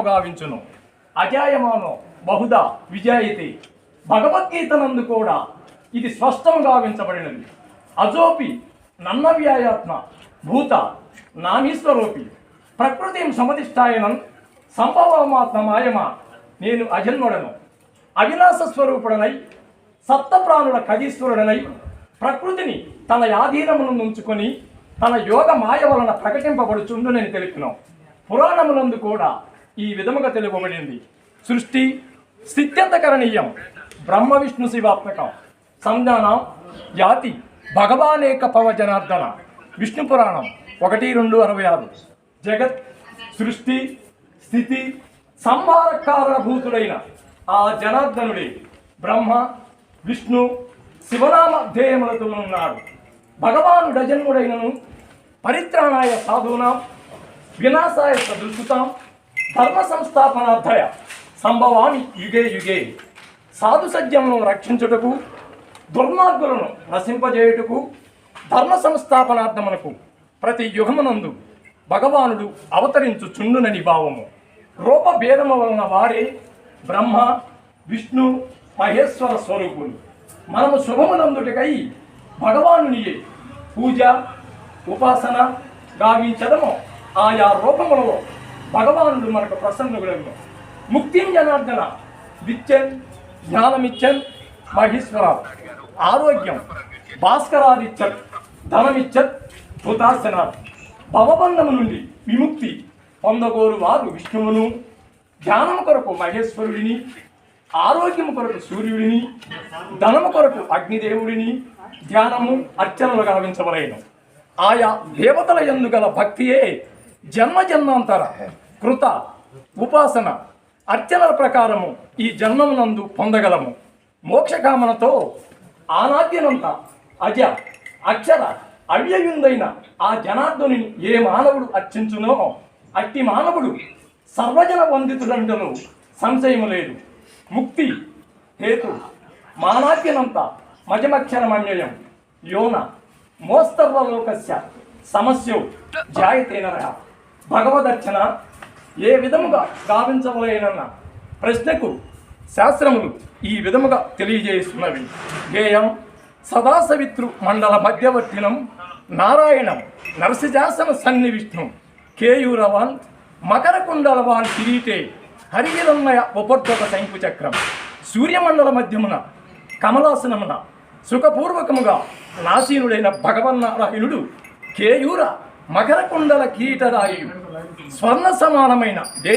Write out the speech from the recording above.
గావించును అజాయమానో బహుదా విజాయితే. భగవద్గీతనందు కూడా ఇది స్పష్టం గావించబడినది. అజోపి నన్నవ్యాయాత్మ భూత నామీశ్వరోపి ప్రకృతిం సమధిష్టాయనం సంభవమాత్మమాయమా. నేను అజన్ముడను, అవినాశ స్వరూపుడనై సప్తప్రాణుల కదీశ్వరుడనై ప్రకృతిని తన యాధీనమును ఉంచుకొని తన యోగ మాయ వలన ప్రకటింపబడుచుండునని తెలిపినాం. పురాణములందు కూడా ఈ విధముగా తెలుపబడింది. సృష్టి స్థిత్యంతకరణీయం బ్రహ్మ విష్ణు శివాత్మకం సంజ్ఞానం యాతి భగవానేక పవ జనార్దన. విష్ణు పురాణం 1:2:66. జగత్ సృష్టి స్థితి సంహారకారణభూతుడైన ఆ జనార్దనుడే బ్రహ్మ విష్ణు శివనామ ధ్యేయములతో ఉన్నాడు. భగవానుడు అజన్ముడైనను పరిత్రాణాయ సాధూనాం వినాశాయ సదృశుతాం ధర్మ సంస్థాపనార్థయ సంభవామి యుగే యుగే. సాధు సజ్జములను రక్షించుటకు దుర్మార్గులను నశింపజేయుటకు ధర్మ సంస్థాపనార్థమునకు ప్రతి యుగమునందు భగవానుడు అవతరించుచుండునని భావము. రూపభేదము వలన వారే బ్రహ్మ విష్ణు మహేశ్వర స్వరూపులు. మనము శుభమునందుటికై భగవానునియే పూజ ఉపాసన గావించదము. ఆయా రూపములలో భగవానుడు మనకు ప్రసన్నుడను. ముక్తిం జనార్దన విచ్చన్ జ్ఞానమిచ్చన్ మహేశ్వర. ఆరోగ్యం భాస్కరాదిచ్చత్ ధనమిచ్చత్ హుతాసనాత్. భవబంధము నుండి విముక్తి పొందగోరు వారు విష్ణువును, ధ్యానము కొరకు మహేశ్వరుడిని, ఆరోగ్యము కొరకు సూర్యుడిని, ధనము కొరకు అగ్నిదేవుడిని ధ్యానము అర్చనలు గావించవలేను. ఆయా దేవతల యందు గల భక్తియే జన్మ జన్మాంతర కృత ఉపాసన అర్చనల ప్రకారము ఈ జన్మమునందు పొందగలము. మోక్షకామనతో ఆనాద్యనంత అజ అక్షర అవ్యయుందైన ఆ జనార్దుని ఏ మానవుడు అర్చించునో అట్టి మానవుడు సర్వజన వందితుడంటను సంశయము లేదు. ముక్తి హేతు మానాద్యనంత మజమక్షరమన్యయం యోన మోస్తర్వలోకస్య సమస్యో జాయతే నరః. భగవదర్చన ఏ విధముగా గావించవలేనన్న ప్రశ్నకు శాస్త్రములు ఈ విధముగా తెలియజేస్తున్నవి. గేయం సదాసవితృ మండల మధ్యవర్తినం నారాయణం నరసిజాసన సన్నివిష్ణు కేయూరవాన్ మకర కుండలవాన్ కిరీటే హరిగిరన్నయ ఉపద్రవ శంకుచక్రం. సూర్యమండల మధ్యమున కమలాసనమున సుఖపూర్వకముగా నాసీనుడైన భగవన్నారాయణుడు కేయూర మకర కుండల కిరీటధారి స్వర్ణ సమానమైన